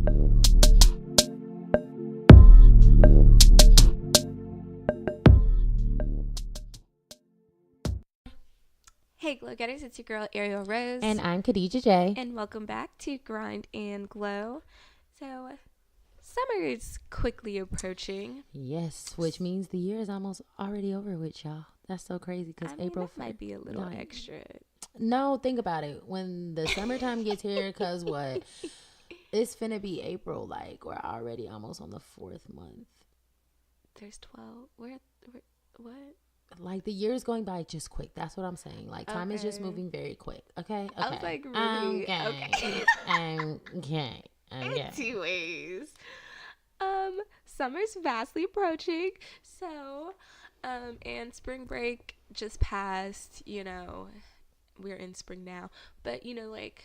Hey Glowgetters, it's your girl Ariel Rose. And I'm Khadija J. And welcome back to Grind and Glow. So, summer is quickly approaching. Yes, which means the year is almost already over with, y'all. That's so crazy because April that might be a little extra. No, think about it. When the summertime gets here, because what? It's finna be April. Like, we're already almost on the 4th month. There's 12. Where what? Like, the year is going by just quick. That's what I'm saying. Like, time is just moving very quick. Okay? I was like, really? Okay. Okay. Anyways, summer's vastly approaching. So, and spring break just passed. You know, we're in spring now. But, you know, like,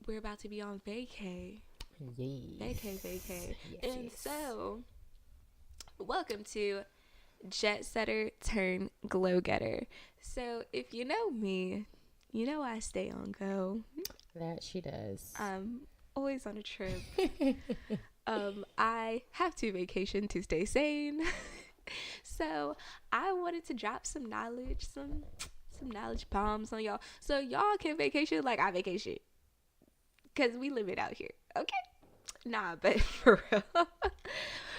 we're about to be on vacay. Yes. Vacay. And so, welcome to Jetsetter turn Glowgetter. So if you know me, you know I stay on go. That she does. Always on a trip. I have to vacation to stay sane. So I wanted to drop some knowledge, some knowledge bombs on y'all, so y'all can vacation like I vacation, cause we live it out here. Okay? Nah, but for real.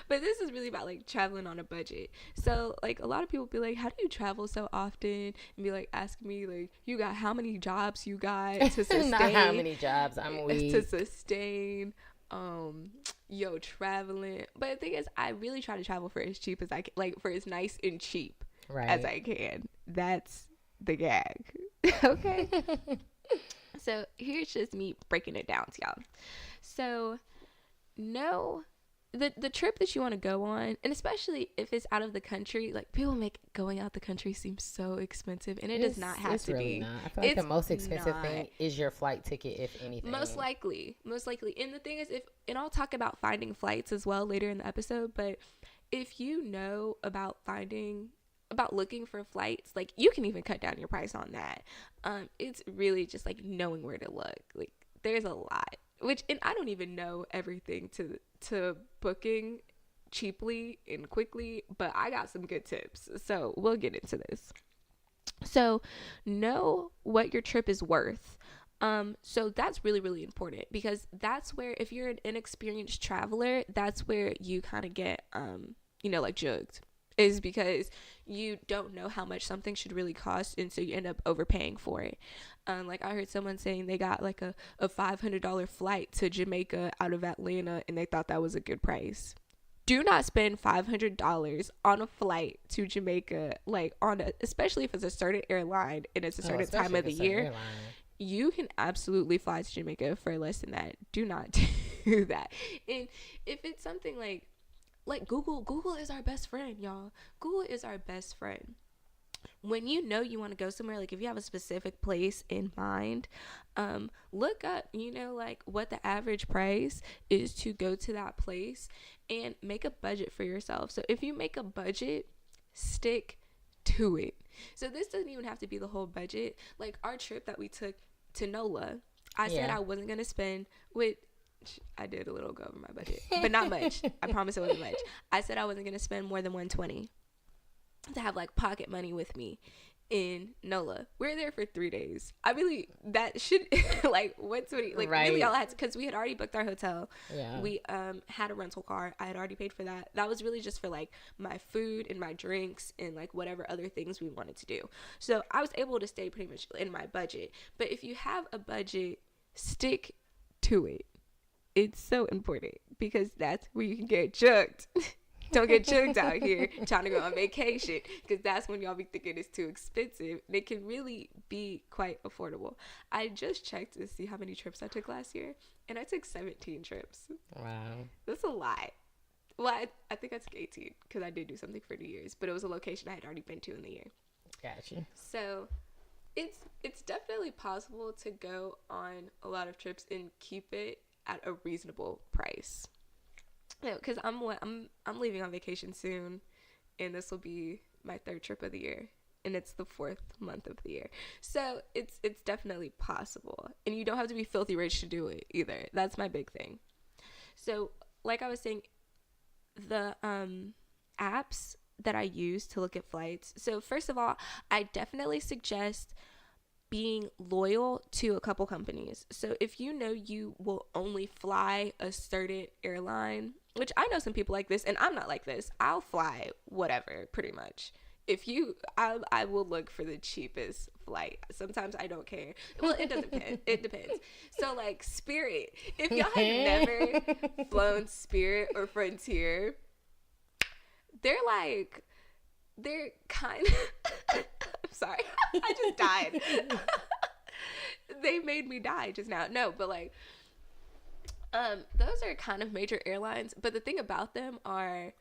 But this is really about, like, traveling on a budget. So, like, a lot of people be like, how do you travel so often? And be, like, asking me, like, you got how many jobs you got to sustain? Not how many jobs, I'm weak. To sustain, traveling. But the thing is, I really try to travel for as cheap as I can. Like, for as nice and cheap as I can. That's the gag. Okay? So, here's just me breaking it down to y'all. So, the trip that you want to go on, and especially if it's out of the country, like, people make going out the country seem so expensive, and it does not have to really be. Not. I feel like the most expensive thing is your flight ticket, if anything. Most likely. And the thing is, and I'll talk about finding flights as well later in the episode, but if you know about looking for flights, like, you can even cut down your price on that. It's really just, like, knowing where to look. Like, there's a lot. And I don't even know everything to booking cheaply and quickly, but I got some good tips. So we'll get into this. So know what your trip is worth. So that's really, really important, because that's where, if you're an inexperienced traveler, that's where you kind of get, like, jugged. Is because you don't know how much something should really cost, and so you end up overpaying for it. Like, I heard someone saying they got, like, a $500 flight to Jamaica out of Atlanta, and they thought that was a good price. Do not spend $500 on a flight to Jamaica, like, especially if it's a certain airline and it's a certain time of the year. You can absolutely fly to Jamaica for less than that. Do not do that. And if it's something like Google is our best friend, y'all. Google is our best friend. When you know you want to go somewhere, like, if you have a specific place in mind, look up, like, what the average price is to go to that place, and make a budget for yourself. So if you make a budget, stick to it. So this doesn't even have to be the whole budget. Like, our trip that we took to NOLA, I said I wasn't going to spend I did a little go over my budget, but not much. I promise it wasn't much. I said I wasn't going to spend more than $120 to have, like, pocket money with me in NOLA. We're there for 3 days. That should, like, $120, like, right. Maybe y'all had to, because we had already booked our hotel. Yeah. We had a rental car. I had already paid for that. That was really just for, like, my food and my drinks and, like, whatever other things we wanted to do. So I was able to stay pretty much in my budget. But if you have a budget, stick to it. It's so important, because that's where you can get jugged. Don't get jugged out here trying to go on vacation, because that's when y'all be thinking it's too expensive. And it can really be quite affordable. I just checked to see how many trips I took last year, and I took 17 trips. Wow. That's a lot. Well, I think I took 18, because I did do something for New Year's, but it was a location I had already been to in the year. Gotcha. So it's definitely possible to go on a lot of trips and keep it at a reasonable price. Because I'm leaving on vacation soon, and this will be my 3rd trip of the year, and it's the 4th month of the year. So it's definitely possible, and you don't have to be filthy rich to do it either. That's my big thing. So like I was saying, the apps that I use to look at flights. So first of all, I definitely suggest being loyal to a couple companies. So if you know you will only fly a certain airline, which I know some people like this, and I'm not like this. I'll fly whatever, pretty much. If you, I will look for the cheapest flight. Sometimes I don't care. Well, it doesn't depend. It depends. So like Spirit, if y'all have never flown Spirit or Frontier, they're kind of, I'm sorry, I just died. They made me die just now. No, but like, those are kind of major airlines, but the thing about them are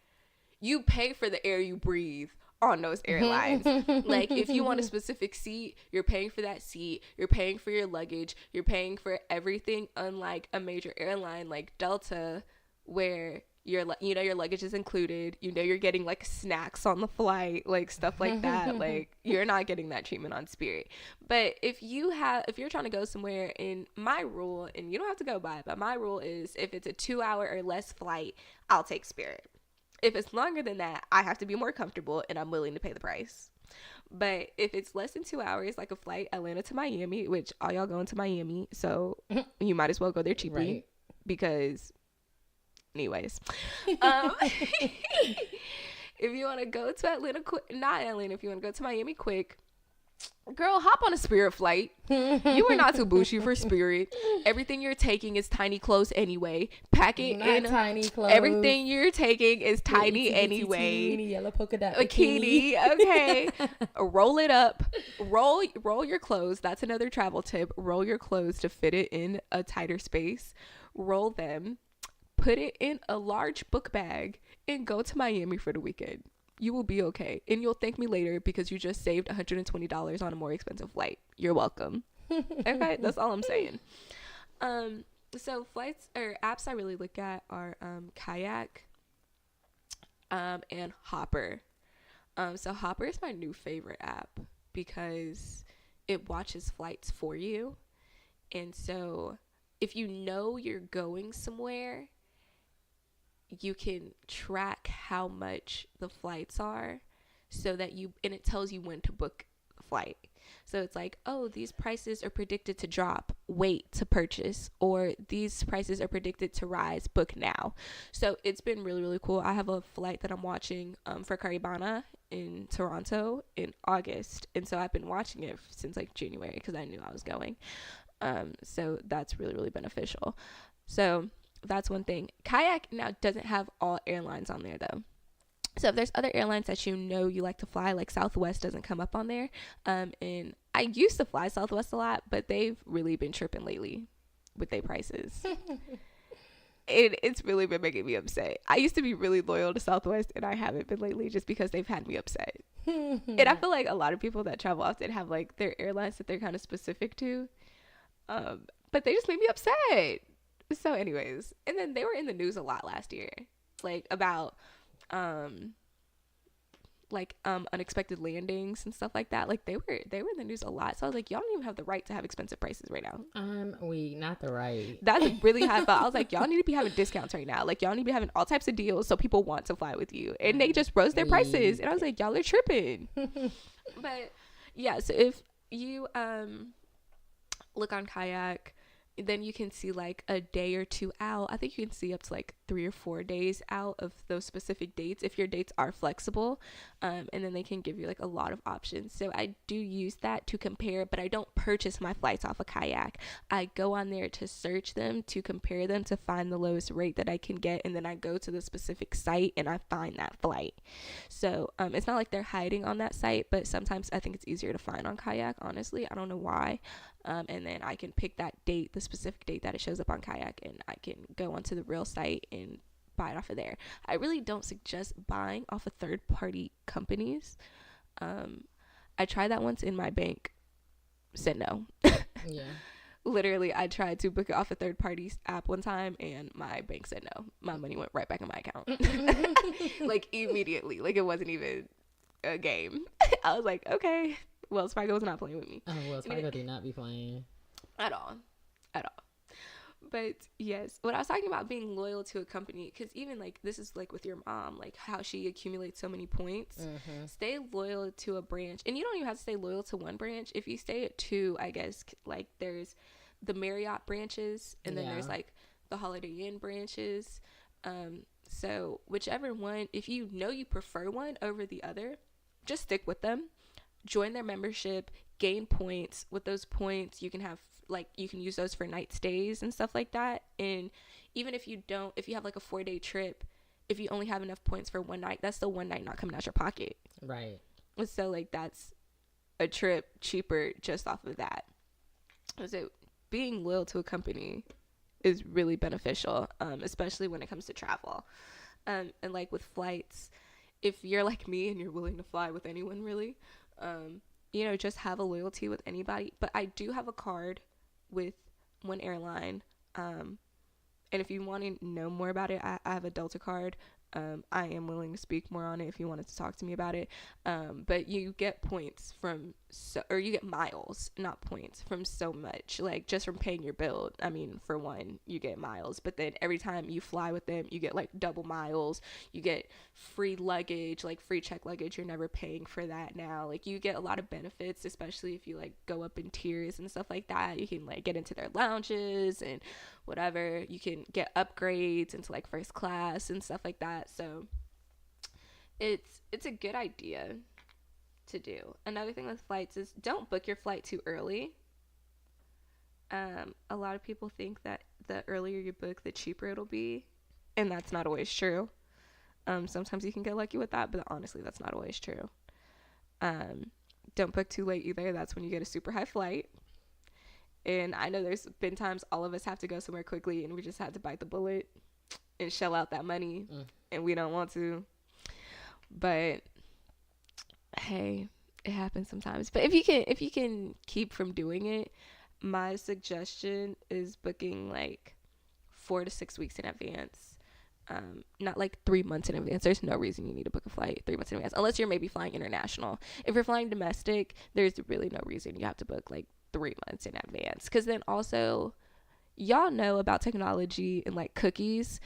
you pay for the air you breathe on those airlines. Like if you want a specific seat, you're paying for that seat, you're paying for your luggage, you're paying for everything, unlike a major airline like Delta, where your luggage is included, you're getting like snacks on the flight, like stuff like that. Like you're not getting that treatment on Spirit. But if you're trying to go somewhere, in my rule, and you don't have to go by it, but my rule is if it's a 2-hour or less flight, I'll take Spirit. If it's longer than that, I have to be more comfortable and I'm willing to pay the price. But if it's less than 2 hours, like a flight Atlanta to Miami, which all y'all going to Miami, so you might as well go there cheaply, right? Because anyways, if you want to go to Atlanta quick, not Atlanta, if you want to go to Miami quick, girl, hop on a Spirit flight. You are not too bougie for Spirit. Everything you're taking is tiny clothes anyway. Pack it in tiny clothes. Everything you're taking is tiny anyway. Teeny yellow polka dot bikini. Okay. Roll it up. Roll your clothes. That's another travel tip. Roll your clothes to fit it in a tighter space. Roll them. Put it in a large book bag and go to Miami for the weekend. You will be okay. And you'll thank me later because you just saved $120 on a more expensive flight. You're welcome. Okay, that's all I'm saying. So flights or apps I really look at are Kayak and Hopper. So Hopper is my new favorite app because it watches flights for you. And so if you know you're going somewhere, you can track how much the flights are so that and it tells you when to book a flight. So it's like, oh, these prices are predicted to drop, wait to purchase, or these prices are predicted to rise, book now. So it's been really, really cool. I have a flight that I'm watching for Caribana in Toronto in August. And so I've been watching it since like January because I knew I was going. So that's really, really beneficial. So that's one thing. Kayak now doesn't have all airlines on there though. So if there's other airlines that you like to fly, like Southwest doesn't come up on there. And I used to fly Southwest a lot, but they've really been tripping lately with their prices. It's really been making me upset. I used to be really loyal to Southwest and I haven't been lately just because they've had me upset. And I feel like a lot of people that travel often have like their airlines that they're kind of specific to. But they just made me upset. So anyways, and then they were in the news a lot last year, like about unexpected landings and stuff like that. Like they were in the news a lot. So I was like, y'all don't even have the right to have expensive prices right now. Not the right. That's really high thought. I was like, y'all need to be having discounts right now. Like y'all need to be having all types of deals so people want to fly with you. And they just rose their prices. And I was like, y'all are tripping. But yeah, so if you look on Kayak, then you can see like a day or two out. I think you can see up to like 3 or 4 days out of those specific dates if your dates are flexible. And then they can give you like a lot of options. So I do use that to compare, but I don't purchase my flights off of Kayak. I go on there to search them, to compare them, to find the lowest rate that I can get. And then I go to the specific site and I find that flight. So it's not like they're hiding on that site, but sometimes I think it's easier to find on Kayak, honestly. I don't know why. And then I can pick that date, the specific date that it shows up on Kayak, and I can go onto the real site and buy it off of there. I really don't suggest buying off of third-party companies. I tried that once and my bank said no. Yeah. Literally, I tried to book it off a third-party app one time, and my bank said no. My money went right back in my account. Like, immediately. Like, it wasn't even a game. I was like, okay. Wells Fargo was not playing with me. Oh, Wells Fargo did not be playing. At all. But yes, what I was talking about being loyal to a company, because even like this is like with your mom, like how she accumulates so many points. Stay loyal to a branch, and you don't even have to stay loyal to one branch. If you stay at two, I guess, like there's the Marriott branches, and then there's like the Holiday Inn branches. So whichever one, if you know you prefer one over the other, just stick with them. Join their membership, gain points. With those points, you can have like you can use those for night stays and stuff like that. And even if you have like a 4-day trip, if you only have enough points for one night, that's still one night not coming out your pocket. Right. So like that's a trip cheaper just off of that. So being loyal to a company is really beneficial, especially when it comes to travel. And like with flights, if you're like me and you're willing to fly with anyone really, just have a loyalty with anybody. But I do have a card with one airline, and if you want to know more about it, I have a Delta card. I am willing to speak more on it if you wanted to talk to me about it. But you get points or you get miles, not points, from so much, like just from paying your bill. I mean, for one, you get miles, but then every time you fly with them, you get like double miles. You get free luggage, like free check luggage. You're never paying for that now. Like you get a lot of benefits, especially if you like go up in tiers and stuff like that. You can like get into their lounges and whatever. You can get upgrades into like first class and stuff like that. So it's a good idea to do. Another thing with flights is don't book your flight too early. A lot of people think that the earlier you book, the cheaper it'll be, and that's not always true. Sometimes you can get lucky with that, but honestly, that's not always true. Don't book too late either. That's when you get a super high flight. And I know there's been times all of us have to go somewhere quickly and we just had to bite the bullet and shell out that money, and we don't want to. But hey, it happens sometimes. But if you can keep from doing it, my suggestion is booking like 4 to 6 weeks in advance. Not like 3 months in advance. There's no reason you need to book a flight 3 months in advance, unless you're maybe flying international. If you're flying domestic, there's really no reason you have to book like 3 months in advance. Because then also, y'all know about technology and like cookies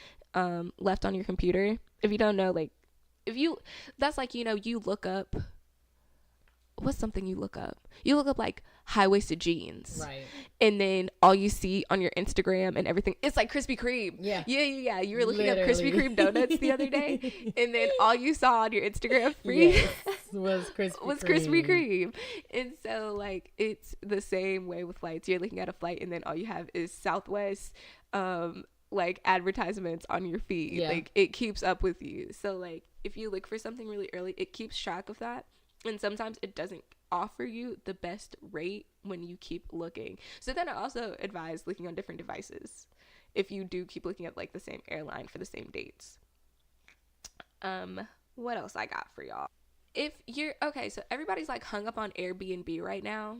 left on your computer. If you don't know, like that's like, you look up, what's something you look up? You look up like high-waisted jeans. Right. And then all you see on your Instagram and everything, it's like Krispy Kreme. Yeah. Yeah. You were looking up Krispy Kreme donuts the other day, and then all you saw on your Instagram feed was Krispy Kreme. And so like it's the same way with flights. You're looking at a flight and then all you have is Southwest like advertisements on your feed. Yeah. Like it keeps up with you. So like if you look for something really early, it keeps track of that. And sometimes it doesn't offer you the best rate when you keep looking. So then I also advise looking on different devices if you do keep looking at like the same airline for the same dates. What else I got for y'all? If you're okay, so everybody's like hung up on Airbnb right now.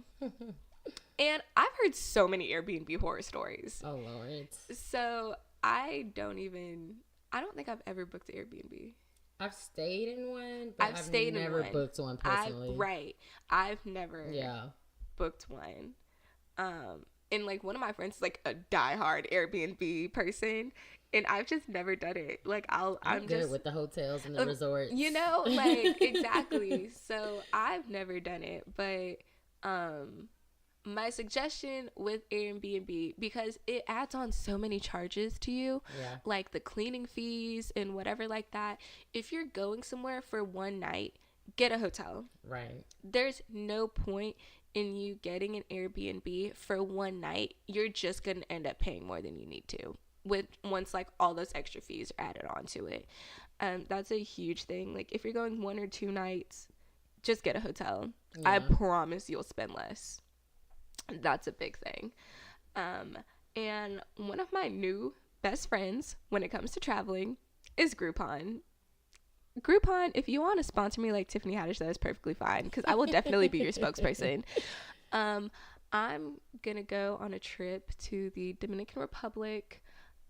And I've heard so many Airbnb horror stories. Oh Lord. So I don't think I've ever booked an Airbnb. I've stayed in one, but I've never booked one personally. I've never booked one. And like one of my friends is like a diehard Airbnb person, and I've just never done it. Like I'm good just with the hotels and the resorts. Like exactly. So I've never done it, but my suggestion with Airbnb, because it adds on so many charges to you, like the cleaning fees and whatever like that. If you're going somewhere for one night, get a hotel. Right. There's no point in you getting an Airbnb for one night. You're just going to end up paying more than you need to once like all those extra fees are added onto it. That's a huge thing. Like if you're going 1 or 2 nights, just get a hotel. Yeah. I promise you'll spend less. That's a big thing. And one of my new best friends when it comes to traveling is Groupon. Groupon, if you want to sponsor me like Tiffany Haddish, that is perfectly fine, because I will definitely be your spokesperson. I'm gonna go on a trip to the Dominican Republic,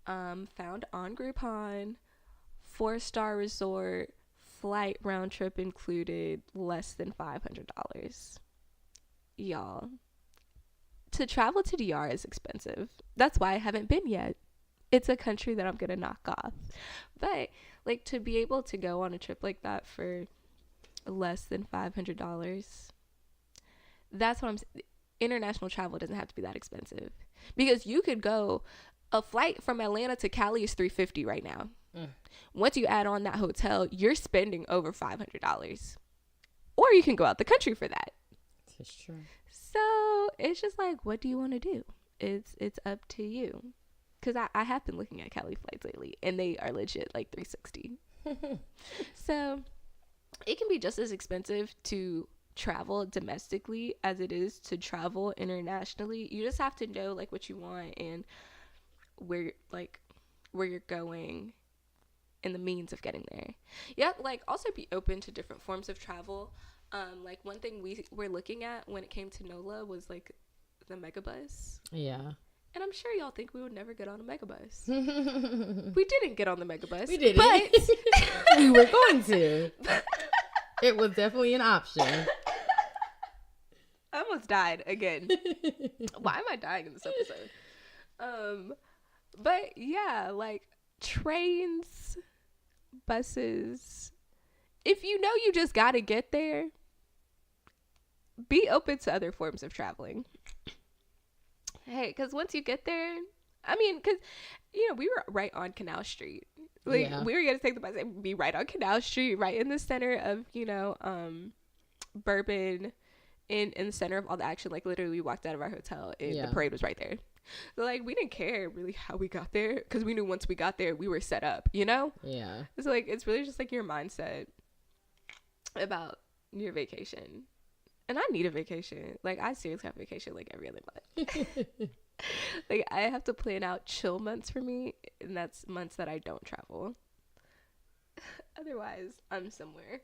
found on Groupon, 4-star resort, flight round trip included, less than $500. Y'all, to travel to DR is expensive. That's why I haven't been yet. It's a country that I'm going to knock off. But like to be able to go on a trip like that for less than $500, that's what I'm saying. International travel doesn't have to be that expensive, because you could go, a flight from Atlanta to Cali is $350 right now. Once you add on that hotel, you're spending over $500, or you can go out the country for that. That's true. So it's just like, what do you want to do? It's up to you, because I have been looking at Cali flights lately, and they are legit like $360. So it can be just as expensive to travel domestically as it is to travel internationally. You just have to know like what you want and where you're going and the means of getting there. Yeah, like also be open to different forms of travel. Like one thing we were looking at when it came to NOLA was like the megabus. Yeah. And I'm sure y'all think we would never get on a megabus. We didn't get on the megabus. We didn't. But we were going to. It was definitely an option. I almost died again. Why am I dying in this episode? But yeah, like trains, buses. If you know you just gotta get there, be open to other forms of traveling. Hey, because once you get there, I mean, because, you know, we were right on Canal Street. Like, we were going to take the bus and be right on Canal Street, right in the center of, you know, Bourbon, in the center of all the action. Like, literally, we walked out of our hotel and the parade was right there. So, like, we didn't care really how we got there, because we knew once we got there, we were set up, you know? Yeah. So, like, it's really just, like, your mindset about your vacation. And I need a vacation. Like, I seriously have a vacation, like, every other month. Like, I have to plan out chill months for me, and that's months that I don't travel. Otherwise, I'm somewhere.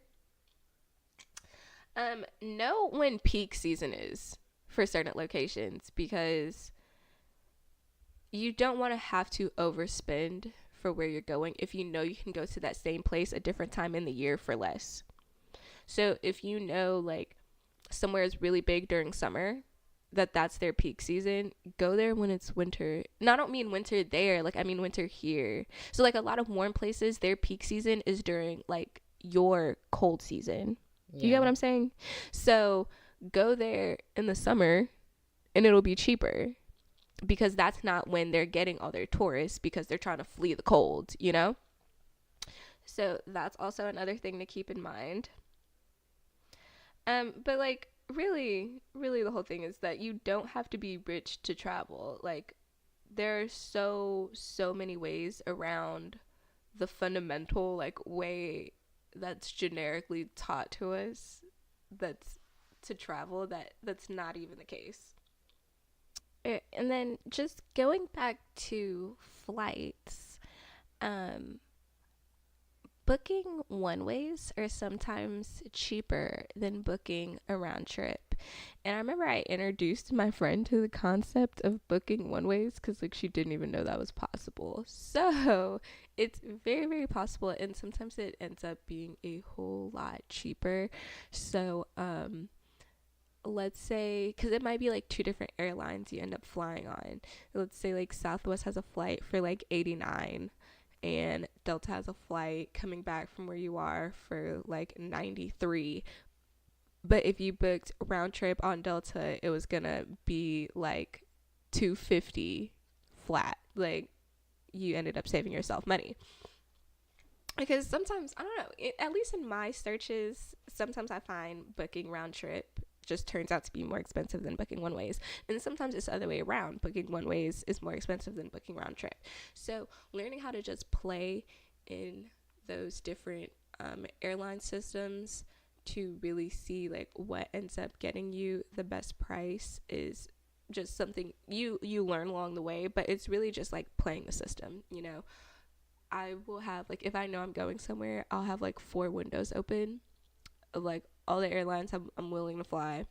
Know when peak season is for certain locations, because you don't want to have to overspend for where you're going if you know you can go to that same place a different time in the year for less. So if you know, like, somewhere is really big during summer, that's their peak season, go there when it's winter. And I don't mean winter there, like, I mean winter here. So, like, a lot of warm places, their peak season is during, like, your cold season. You get what I'm saying? So go there in the summer and it'll be cheaper, because that's not when they're getting all their tourists, because they're trying to flee the cold, you know? So that's also another thing to keep in mind. But, like, really the whole thing is that you don't have to be rich to travel. Like, there are so many ways around the fundamental, like, way that's generically taught to us that's to travel, that's not even the case. And then just going back to flights, booking one-ways are sometimes cheaper than booking a round trip. And I remember I introduced my friend to the concept of booking one-ways, because, like, she didn't even know that was possible. So it's very, very possible, and sometimes it ends up being a whole lot cheaper. So let's say, because it might be like two different airlines you end up flying on. Let's say, like, Southwest has a flight for like $89, and Delta has a flight coming back from where you are for like $93. But if you booked round trip on Delta, it was gonna be like $250 flat. Like, you ended up saving yourself money. Because sometimes, I don't know, at least in my searches, sometimes I find booking round trip just turns out to be more expensive than booking one ways, and sometimes it's the other way around. Booking one ways is more expensive than booking round trip. So learning how to just play in those different airline systems to really see, like, what ends up getting you the best price is just something you learn along the way. But it's really just like playing the system, you know. I will have, like, if I know I'm going somewhere, I'll have like 4 windows open of, like, all the airlines I'm willing to fly,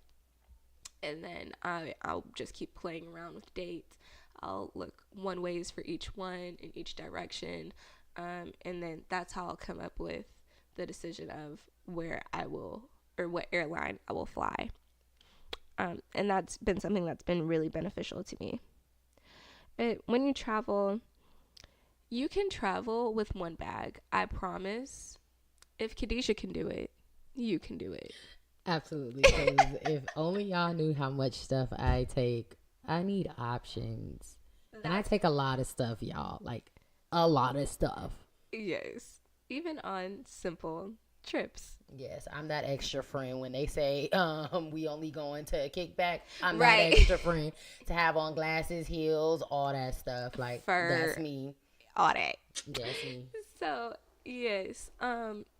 and then I'll just keep playing around with dates. I'll look one ways for each one in each direction, and then that's how I'll come up with the decision of where I will, or what airline I will fly. And that's been something that's been really beneficial to me. When you travel, you can travel with one bag. I promise. If Khadijah can do it, you can do it. Absolutely. Because if only y'all knew how much stuff I take, I need options. And I take a lot of stuff, y'all. Like, a lot of stuff. Yes. Even on simple trips. Yes, I'm that extra friend when they say we only going to a kickback. I'm Right. that extra friend to have on glasses, heels, all that stuff. Like, that's me. All that. That's me. So, yes.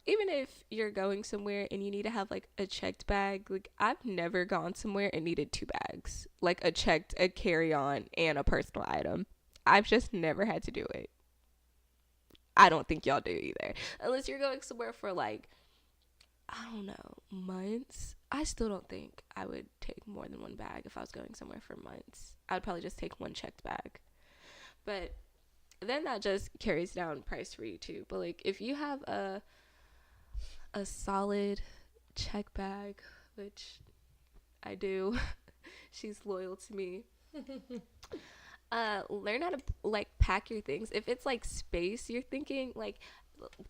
Even if you're going somewhere and you need to have like a checked bag, like I've never gone somewhere and needed two bags, like a checked, a carry-on, and a personal item. I've just never had to do it. I don't think y'all do either, unless you're going somewhere for like, I don't know, months. I still don't think I would take more than one bag if I was going somewhere for months. I'd probably just take one checked bag. But then that just carries down price for you too. But like if you have a solid check bag, which I do, she's loyal to me. Learn how to like pack your things. If it's like space you're thinking, like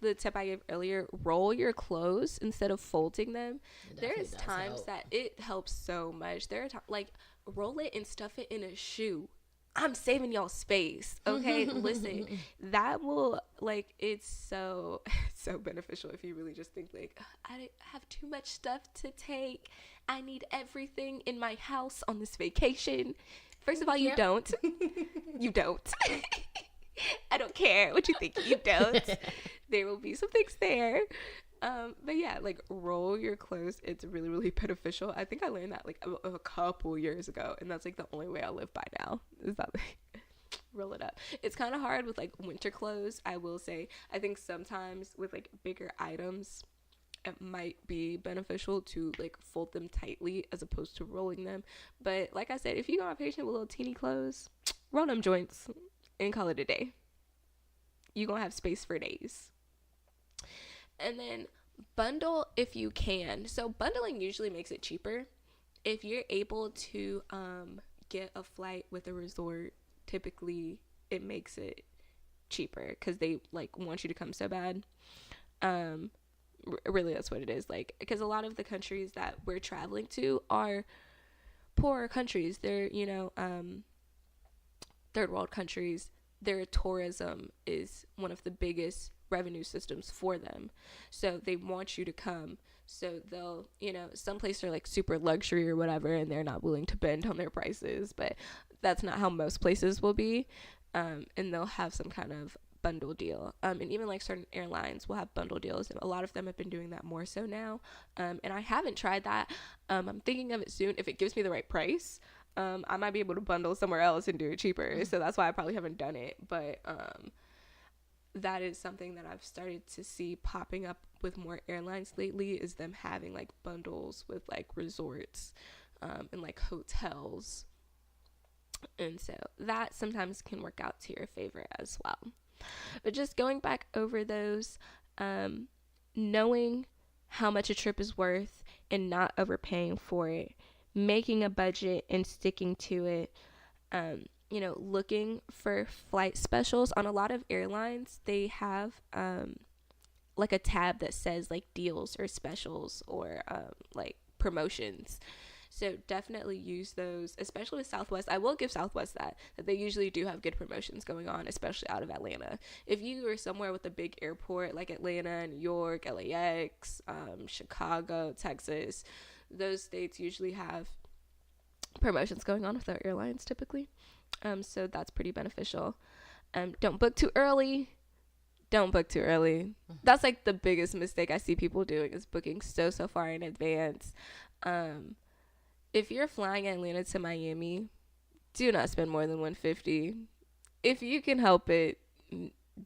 the tip I gave earlier, roll your clothes instead of folding them. There's times that it helps so much. There are times like roll it and stuff it in a shoe. I'm saving y'all space, okay? Listen, that will, like, it's so beneficial if you really just think, like, I have too much stuff to take. I need everything in my house on this vacation. First of all, you don't. You don't. I don't care what you think. You don't. There will be some things there. But yeah, like roll your clothes. It's really, really beneficial. I think I learned that like a couple years ago, and that's like the only way I live by now. Is that like roll it up. It's kind of hard with like winter clothes, I will say. I think sometimes with like bigger items, it might be beneficial to like fold them tightly as opposed to rolling them. But like I said, if you go on vacation with little teeny clothes, roll them joints and call it a day. You're gonna have space for days. And then bundle if you can. So bundling usually makes it cheaper. If you're able to get a flight with a resort, typically it makes it cheaper because they like want you to come so bad. Really, that's what it is. Like, because a lot of the countries that we're traveling to are poorer countries. They're, you know, third world countries. Their tourism is one of the biggest revenue systems for them. So they want you to come. So they'll, you know, some places are like super luxury or whatever, and they're not willing to bend on their prices. But that's not how most places will be. And they'll have some kind of bundle deal. And even like certain airlines will have bundle deals. And a lot of them have been doing that more so now. And I haven't tried that. I'm thinking of it soon. If it gives me the right price, I might be able to bundle somewhere else and do it cheaper. So that's why I probably haven't done it. But that is something that I've started to see popping up with more airlines lately, is them having like bundles with like resorts and like hotels. And so that sometimes can work out to your favor as well. But just going back over those, knowing how much a trip is worth and not overpaying for it, making a budget and sticking to it, you know, looking for flight specials. On a lot of airlines, they have like a tab that says like deals or specials or like promotions. So definitely use those, especially with Southwest. I will give Southwest that they usually do have good promotions going on, especially out of Atlanta. If you are somewhere with a big airport like Atlanta, New York, LAX, Chicago, Texas, those states usually have promotions going on with their airlines typically. So that's pretty beneficial. Don't book too early. Don't book too early. That's like the biggest mistake I see people doing, is booking so far in advance. If you're flying Atlanta to Miami, do not spend more than $150. If you can help it,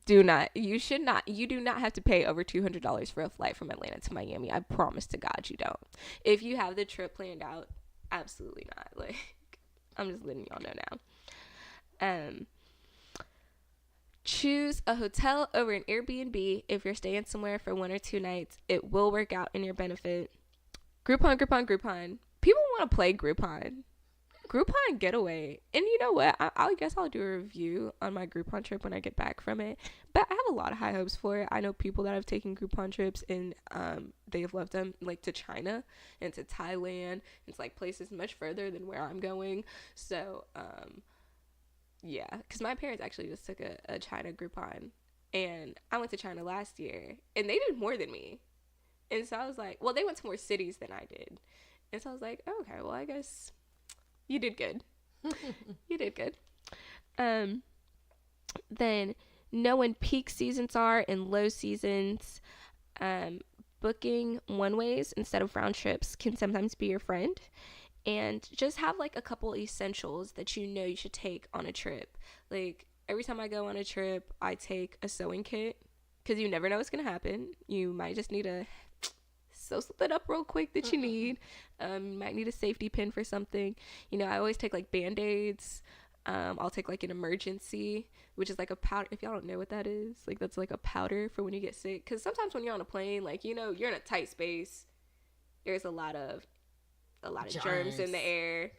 do not. You should not. You do not have to pay over $200 for a flight from Atlanta to Miami. I promise to God you don't. If you have the trip planned out, absolutely not. Like, I'm just letting y'all know now. Choose a hotel over an Airbnb if you're staying somewhere for 1 or 2 nights. It will work out in your benefit. Groupon. people want to play Groupon getaway. And you know what? I guess I'll do a review on my Groupon trip when I get back from it. But I have a lot of high hopes for it. I know people that have taken Groupon trips and they've loved them, like to China and to Thailand. It's like places much further than where I'm going. So, yeah. Because my parents actually just took a China Groupon. And I went to China last year. And they did more than me. And so I was like, well, they went to more cities than I did. And so I was like, oh, okay, well, I guess you did good. You did good. Then know when peak seasons are and low seasons. Booking one ways instead of round trips can sometimes be your friend. And just have like a couple essentials that you know you should take on a trip. Like every time I go on a trip, I take a sewing kit because you never know what's going to happen. You might just need to sew something up real quick that you need. You might need a safety pin for something. You know, I always take like Band-Aids. I'll take like an emergency, which is like a powder. If y'all don't know what that is, like that's like a powder for when you get sick. Because sometimes when you're on a plane, like, you know, you're in a tight space. There's a lot of germs in the air.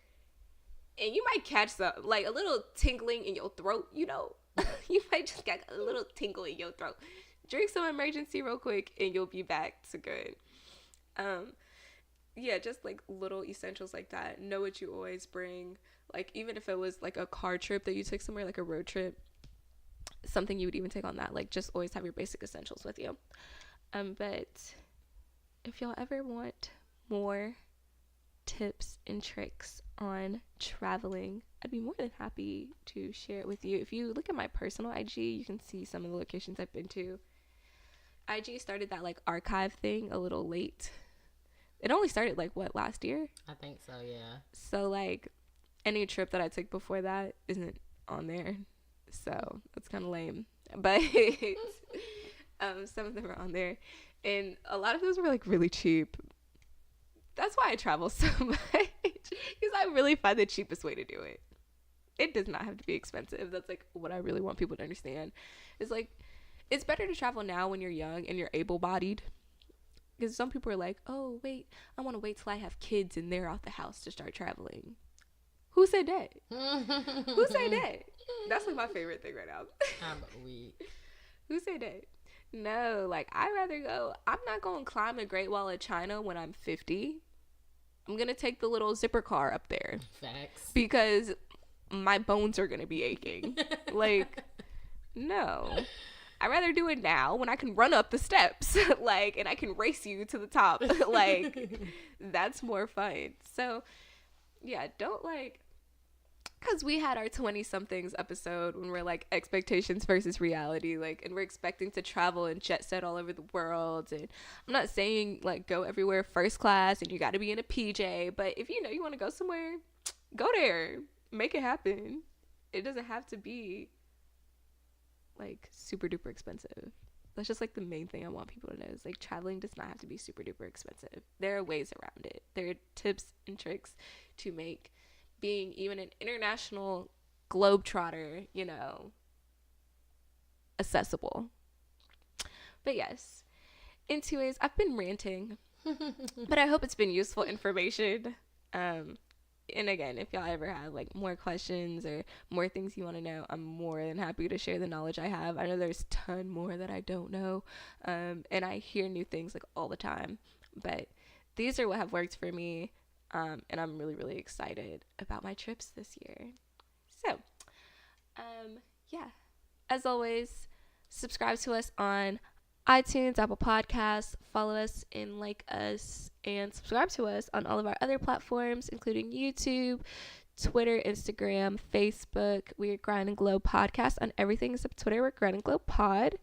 And you might catch like a little tingling in your throat, you know. You might just get a little tingle in your throat. Drink some emergency real quick and you'll be back to good. Yeah, just like little essentials like that. Know what you always bring. Like even if it was like a car trip that you took somewhere, like a road trip, something you would even take on that. Like just always have your basic essentials with you. But if y'all ever want more tips and tricks on traveling, I'd be more than happy to share it with you. If you look at my personal IG, you can see some of the locations I've been to. IG started that like archive thing a little late. It only started like what, last year? I think so, yeah. So like any trip that I took before that isn't on there. So that's kind of lame. But some of them are on there. And a lot of those were like really cheap. That's why I travel so much. Because I really find the cheapest way to do it. It does not have to be expensive. That's like what I really want people to understand. It's like, it's better to travel now when you're young and you're able-bodied. Because some people are like, oh, wait, I want to wait till I have kids and they're out the house to start traveling. Who said that? Who said that? That's like my favorite thing right now. I'm weak. Who said that? No, like I'd rather go. I'm not going to climb the Great Wall of China when I'm 50. I'm going to take the little zipper car up there. Facts. Because my bones are going to be aching. Like, no. I'd rather do it now when I can run up the steps, like, and I can race you to the top. Like, that's more fun. So, yeah, don't like, because we had our 20-somethings episode when we're like expectations versus reality, like, and we're expecting to travel and jet set all over the world. And I'm not saying like go everywhere first class and you got to be in a PJ, but if you know you want to go somewhere, go there, make it happen. It doesn't have to be like super duper expensive. That's just like the main thing I want people to know is like traveling does not have to be super duper expensive. There are ways around it. There are tips and tricks to make being even an international globetrotter, you know, accessible. But yes, anyways, I've been ranting, but I hope it's been useful information. And again, if y'all ever have like more questions or more things you want to know, I'm more than happy to share the knowledge I have. I know there's a ton more that I don't know. And I hear new things like all the time, but these are what have worked for me. And I'm really, really excited about my trips this year. So, yeah, as always, subscribe to us on iTunes, Apple Podcasts, follow us and like us, and subscribe to us on all of our other platforms, including YouTube, Twitter, Instagram, Facebook. We are Grind&Glow Podcast on everything except Twitter. We're Grind&Glow Pod.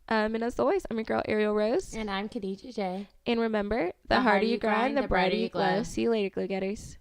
And as always, I'm your girl, Ariel Rose. And I'm Khadijah J. And remember, the harder you grind, the brighter you glow. See you later, Glowgetters.